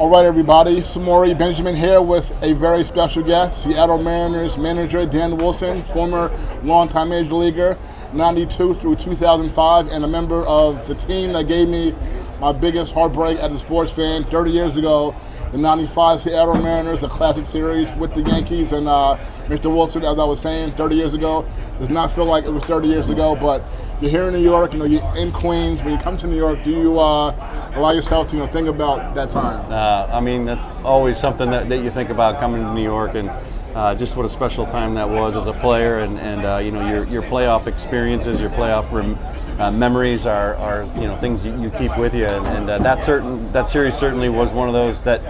All right, everybody. Samori Benjamin here with a very special guest, Seattle Mariners manager Dan Wilson, former longtime major leaguer, 92 through 2005, and a member of the team that gave me my biggest heartbreak as a sports fan 30 years ago, the 95 Seattle Mariners, the Classic Series with the Yankees. And Mr. Wilson, as I was saying, 30 years ago, does not feel like it was 30 years ago, but you're here in New York, you're in Queens. When you come to New York, do you allow yourself to think about that time? I mean, that's always something that you think about coming to New York, and just what a special time that was as a player, and your playoff experiences, your playoff memories are things you keep with you, and that series certainly was one of those that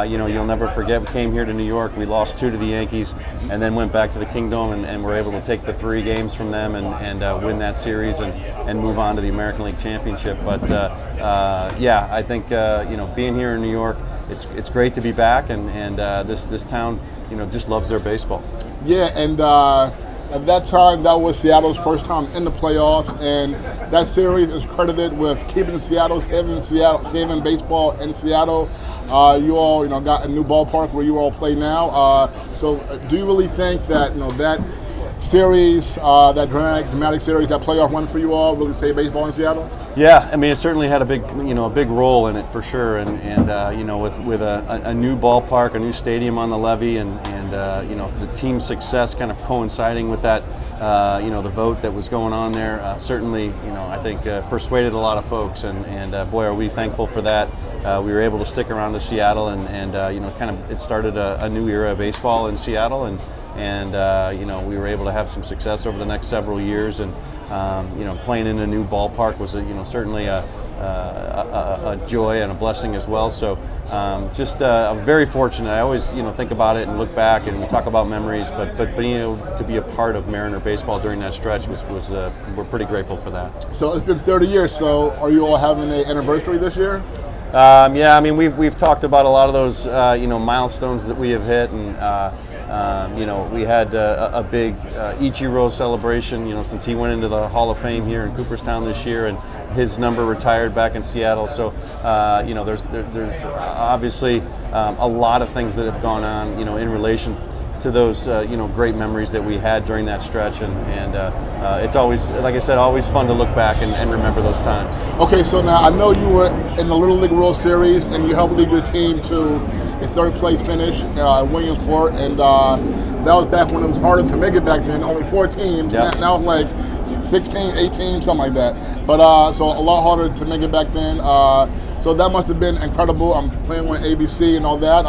you'll never forget. We came here to New York, we lost 2 to the Yankees, and then went back to the Kingdome and were able to take the 3 games from them and win that series and move on to the American League Championship. But I think being here in New York, it's great to be back, and this town just loves their baseball. Yeah, and at that time, that was Seattle's first time in the playoffs, and that series is credited with keeping Seattle, saving baseball in Seattle. You all, got a new ballpark where you all play now. So, do you really think that that series, that dramatic series, that playoff run for you all, really saved baseball in Seattle? Yeah, I mean, it certainly had a big role in it for sure, and with a new ballpark, a new stadium on the levee, and the team's success kind of coinciding with that, the vote that was going on there, certainly, I think persuaded a lot of folks, and boy, are we thankful for that. We were able to stick around to Seattle, and kind of it started a new era of baseball in Seattle, and we were able to have some success over the next several years, and playing in a new ballpark was certainly a joy and a blessing as well. So I'm very fortunate. I always think about it and look back and we talk about memories, but being able to be a part of Mariner baseball during that stretch was we're pretty grateful for that. So it's been 30 years. So are you all having an anniversary this year? Yeah, I mean we've talked about a lot of those milestones that we have hit, and we had a big Ichiro celebration, since he went into the Hall of Fame here in Cooperstown this year, and his number retired back in Seattle. So, there's obviously a lot of things that have gone on, in relation to those, great memories that we had during that stretch, and it's always, like I said, always fun to look back and remember those times. Okay, so now I know you were in the Little League World Series, and you helped lead your team to a 3rd place finish at Williamsport, and that was back when it was harder to make it back then. Only 4 teams. Yep. Now it's like 16, 18, something like that. But so a lot harder to make it back then. So that must have been incredible. I'm playing on ABC and all that.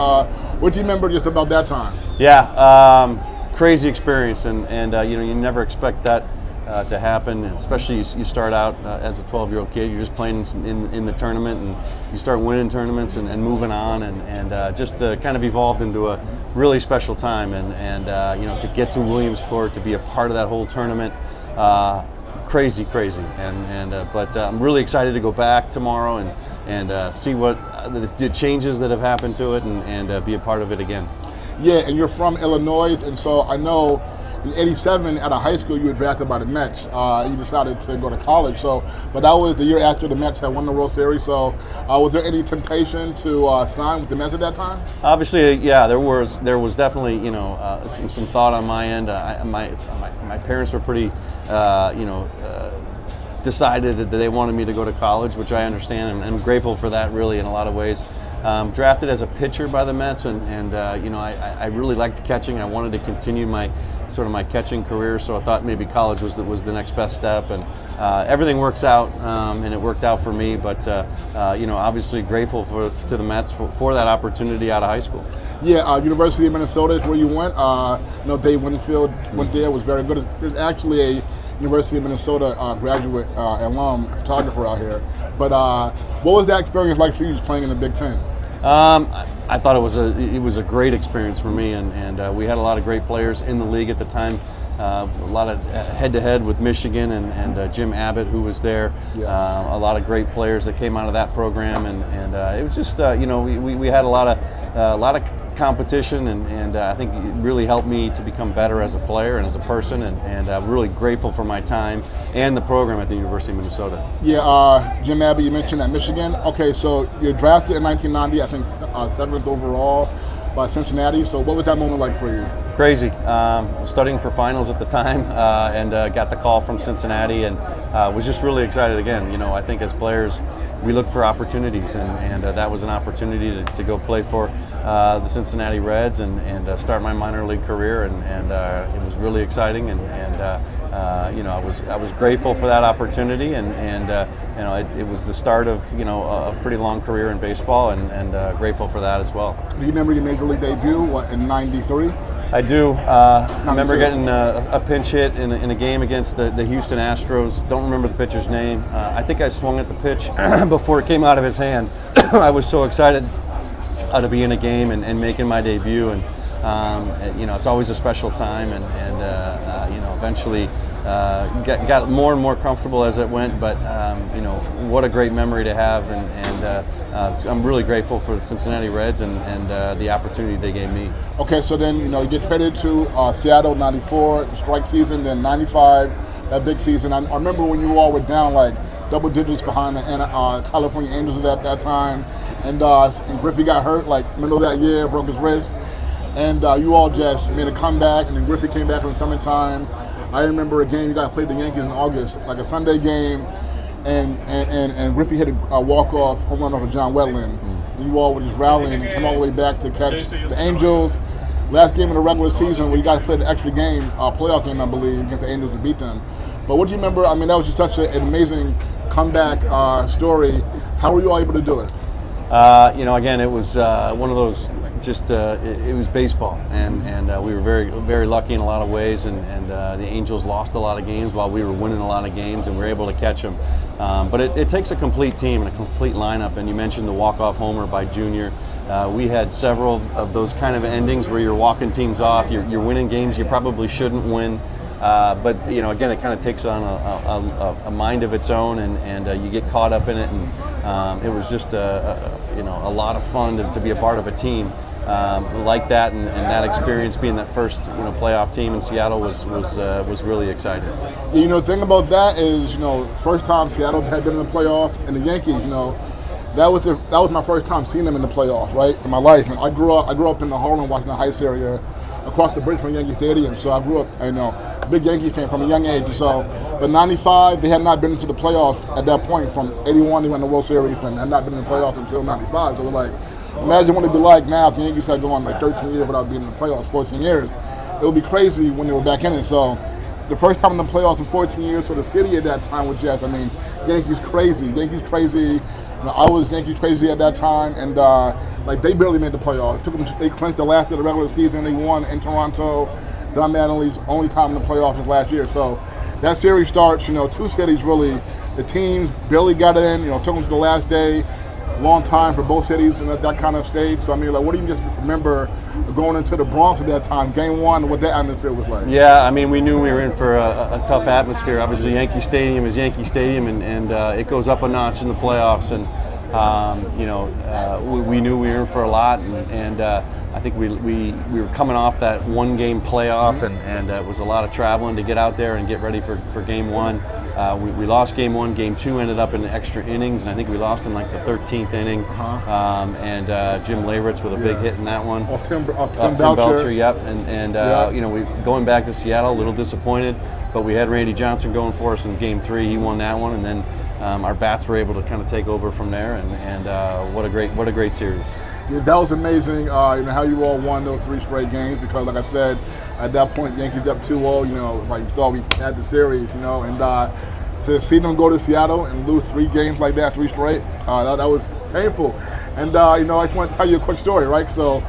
What do you remember just about that time? Yeah, crazy experience, and you never expect that to happen, especially you start out as a 12-year-old kid. You're just playing in the tournament, and you start winning tournaments and moving on, and just kind of evolved into a really special time, and to get to Williamsport, to be a part of that whole tournament, crazy, but I'm really excited to go back tomorrow and see what the changes that have happened to it, and be a part of it again. Yeah, and you're from Illinois, and so I know in '87 at a high school you were drafted by the Mets. You decided to go to college, but that was the year after the Mets had won the World Series. So was there any temptation to sign with the Mets at that time? Obviously, yeah, there was definitely some thought on my end. My parents were pretty decided that they wanted me to go to college, which I understand, and I'm grateful for that really in a lot of ways. Drafted as a pitcher by the Mets, and I really liked catching. I wanted to continue my catching career, so I thought maybe college was the next best step, and everything works out, and it worked out for me. But obviously grateful to the Mets for that opportunity out of high school. Yeah, University of Minnesota is where you went. Dave Winfield went there, was very good. There's actually a University of Minnesota graduate alum photographer out here. But what was that experience like for you, just playing in the Big Ten? I thought it was a great experience for me, and we had a lot of great players in the league at the time. a lot of head-to-head with Michigan and Jim Abbott, who was there. Yes. A lot of great players that came out of that program, and it was just we had a lot of competition, and I think it really helped me to become better as a player and as a person, and I'm really grateful for my time and the program at the University of Minnesota. Yeah, Jim Abbott, you mentioned at Michigan. Okay, so you're drafted in 1990, I think 7th overall by Cincinnati. So what was that moment like for you? Crazy. Studying for finals at the time, and got the call from Cincinnati, and was just really excited again. I think as players, we look for opportunities, and that was an opportunity to go play for the Cincinnati Reds and start my minor league career, and it was really exciting, and I was grateful for that opportunity, and it was the start of a pretty long career in baseball, and grateful for that as well. Do you remember your major league debut in '93? I do. I remember getting a pinch hit in a game against the Houston Astros. Don't remember the pitcher's name. I think I swung at the pitch before it came out of his hand. I was so excited to be in a game and making my debut, and it's always a special time, and eventually got more and more comfortable as it went. But what a great memory to have, and I'm really grateful for the Cincinnati Reds and the opportunity they gave me. Okay, so then you get traded to Seattle '94, the strike season, then '95, that big season. I remember when you all were down like double digits behind the California Angels at that time, and Griffey got hurt like middle of that year, broke his wrist, and you all just made a comeback, and then Griffey came back in the summertime. I remember a game you guys played the Yankees in August, like a Sunday game, and Griffey hit a walk-off home run off of John Wetland. And you all were just rallying and come all the way back to catch the Angels. Last game of the regular season where you guys played the extra game, playoff game, I believe, against the Angels to beat them. But what do you remember? I mean, that was just such an amazing comeback story. How were you all able to do it? Again, it was one of those. It was baseball, and we were very, very lucky in a lot of ways, and the Angels lost a lot of games while we were winning a lot of games, and we were able to catch them. But it takes a complete team and a complete lineup, and you mentioned the walk-off homer by Junior. We had several of those kind of endings where you're walking teams off, you're winning games you probably shouldn't win. But again, it kind of takes on a mind of its own, and you get caught up in it, and it was just a lot of fun to be a part of a team like that, and that experience being that first playoff team in Seattle was really exciting. The thing about that is first time Seattle had been in the playoffs, and the Yankees, that was my first time seeing them in the playoffs, right, in my life. And I grew up in the Harlem, Washington Heights area, across the bridge from Yankee Stadium. So I grew up, a big Yankee fan from a young age. So, but '95, they had not been into the playoffs at that point. From '81, they went to the World Series, and had not been in the playoffs until '95. So we're like, imagine what it'd be like now if the Yankees had gone like 13 years without being in the playoffs, 14 years. It would be crazy when they were back in it. So the first time in the playoffs in 14 years for the city at that time was just, Yankees crazy. Yankees crazy. I was Yankees crazy at that time, and they barely made the playoffs. They clinched the last of the regular season. They won in Toronto. Don Mattingly's only time in the playoffs was last year. So that series starts. Two cities really. The teams barely got in. Took them to the last day. Long time for both cities in that kind of stage. So what do you just remember going into the Bronx at that time, Game 1, what that atmosphere was like? Yeah, we knew we were in for a tough atmosphere. Obviously, Yankee Stadium is Yankee Stadium, and it goes up a notch in the playoffs. And we knew we were in for a lot, and I think we were coming off that one-game playoff, and it was a lot of traveling to get out there and get ready for Game 1. We lost Game 1. Game 2 ended up in extra innings, and I think we lost in like the 13th inning. And Jim Leyritz with a big hit in that one. Off Tim Belcher, yep. And we going back to Seattle, a little disappointed, but we had Randy Johnson going for us in Game 3. He won that one, and then our bats were able to kind of take over from there. And what a great series. Yeah, that was amazing. How you all won those 3 straight games, because, like I said, at that point, Yankees up 2-0. Like you thought we had the series, and to see them go to Seattle and lose 3 games like that, 3 straight, that was painful. And I just want to tell you a quick story, right? So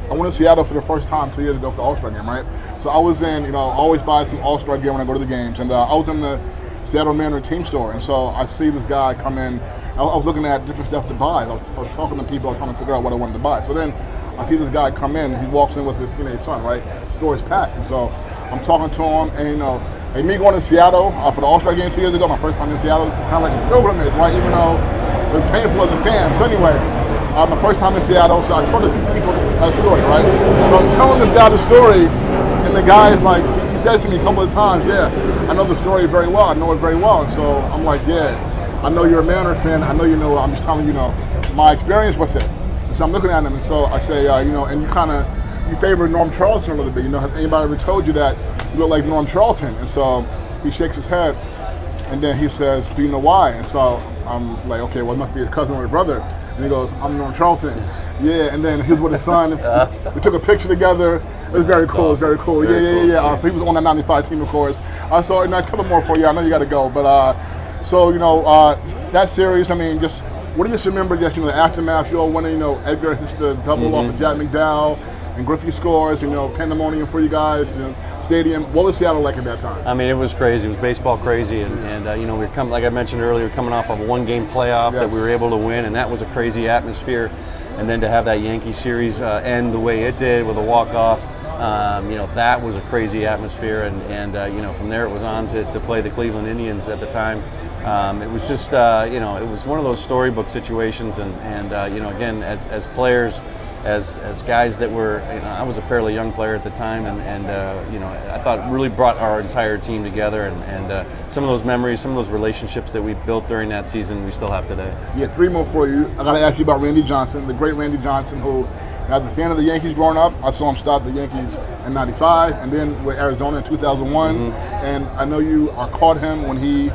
I went to Seattle for the first time 2 years ago for the All-Star game, right? So I was in, I always buy some All-Star gear when I go to the games, and I was in the Seattle Mariners team store, and so I see this guy come in. I was looking at different stuff to buy. I was talking to people. I was trying to figure out what I wanted to buy. So then I see this guy come in. He walks in with his teenage son, right? The store is packed. And so I'm talking to him, and like me going to Seattle for the All-Star game 2 years ago, my first time in Seattle, kind of like a pilgrimage, right? Even though it was painful as a fan. So anyway, my first time in Seattle, so I told a few people that story, right? So I'm telling this guy the story, and the guy is like, he says to me a couple of times, yeah, I know the story very well, I know it very well. And so I'm like, yeah, I know you're a Mariner fan, I know you know, I'm just telling you, my experience with it. And so I'm looking at him, and so I say, and you favor Norm Charlton a little bit. Has anybody ever told you that you look like Norm Charlton? And so he shakes his head, and then he says, do you know why? And so I'm like, okay, well, it must be his cousin or his brother. And he goes, I'm Norm Charlton. Yeah, and then he was with his son. We took a picture together. It was very cool. It was very cool. Very cool. So he was on that 95 team, of course. So a couple more for you. I know you got to go. But that series, I mean, just what do you just remember, just, the aftermath, you all winning, Edgar hits the double off of Jack McDowell, and Griffey scores, pandemonium for you guys, stadium. What was Seattle like at that time? I mean, it was crazy. It was baseball crazy, and we were coming, like I mentioned earlier, coming off of a one-game playoff that we were able to win, and that was a crazy atmosphere. And then to have that Yankee series end the way it did with a walk-off, that was a crazy atmosphere. And from there it was on to play the Cleveland Indians at the time. It was just, it was one of those storybook situations, and again, as players, as guys that were, I was a fairly young player at the time, and I thought really brought our entire team together, and some of those memories, some of those relationships that we built during that season, we still have today. Yeah, 3 more for you. I got to ask you about Randy Johnson, the great Randy Johnson, who, as a fan of the Yankees growing up, I saw him stop the Yankees in '95, and then with Arizona in 2001, and I know you caught him when he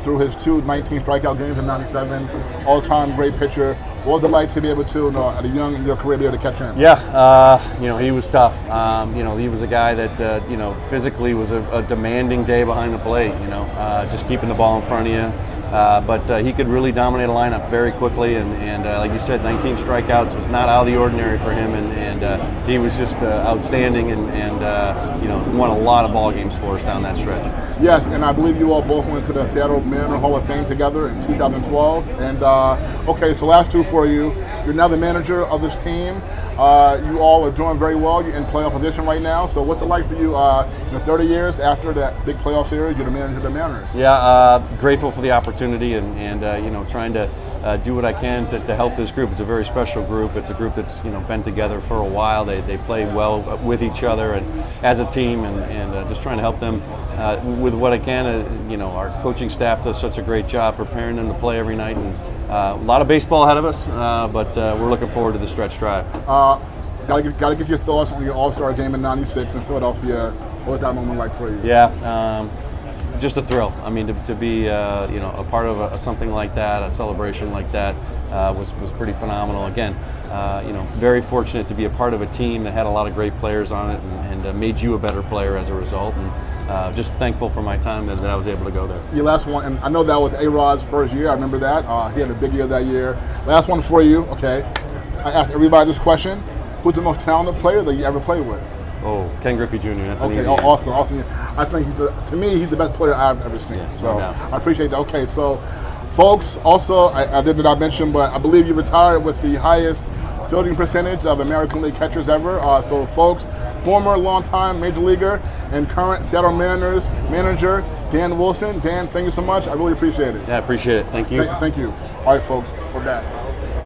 threw his 19 strikeout games in '97, all-time great pitcher. What was it like to be able to, at a young in your career, be able to catch him? Yeah, he was tough. He was a guy that, physically was a demanding day behind the plate, just keeping the ball in front of you. But he could really dominate a lineup very quickly, and like you said, 19 strikeouts was not out of the ordinary for him, and he was just outstanding, and won a lot of ball games for us down that stretch. Yes, and I believe you all both went to the Seattle Mariners Hall of Fame together in 2012. And okay, so last 2 for you. You're now the manager of this team. You all are doing very well. You're in playoff position right now. So what's it like for you? 30 years after that big playoff series, you're the manager of the Mariners. Yeah, grateful for the opportunity, and trying to do what I can to help this group. It's a very special group. It's a group that's been together for a while. They play well with each other and as a team, and just trying to help them with what I can. Our coaching staff does such a great job preparing them to play every night, and a lot of baseball ahead of us, but we're looking forward to the stretch drive. Got to get your thoughts on your All-Star game in '96 in Philadelphia. What was that moment like for you? Yeah, just a thrill. I mean, to be a part of something like that, a celebration like that, was pretty phenomenal. Again, very fortunate to be a part of a team that had a lot of great players on it, and made you a better player as a result. And just thankful for my time that I was able to go there. Your last one, and I know that was A-Rod's first year. I remember that. He had a big year that year. Last one for you. Okay, I asked everybody this question: who's the most talented player that you ever played with? Oh, Ken Griffey Jr. That's an easy awesome. I think to me, he's the best player I've ever seen. Yeah, so no doubt. I appreciate that. Okay, so folks, also I did not mention, but I believe you retired with the highest fielding percentage of American League catchers ever. So folks, former longtime major leaguer and current Seattle Mariners manager Dan Wilson. Dan, thank you so much. I really appreciate it. Yeah, I appreciate it. Thank you. Thank you. All right, folks, we're back.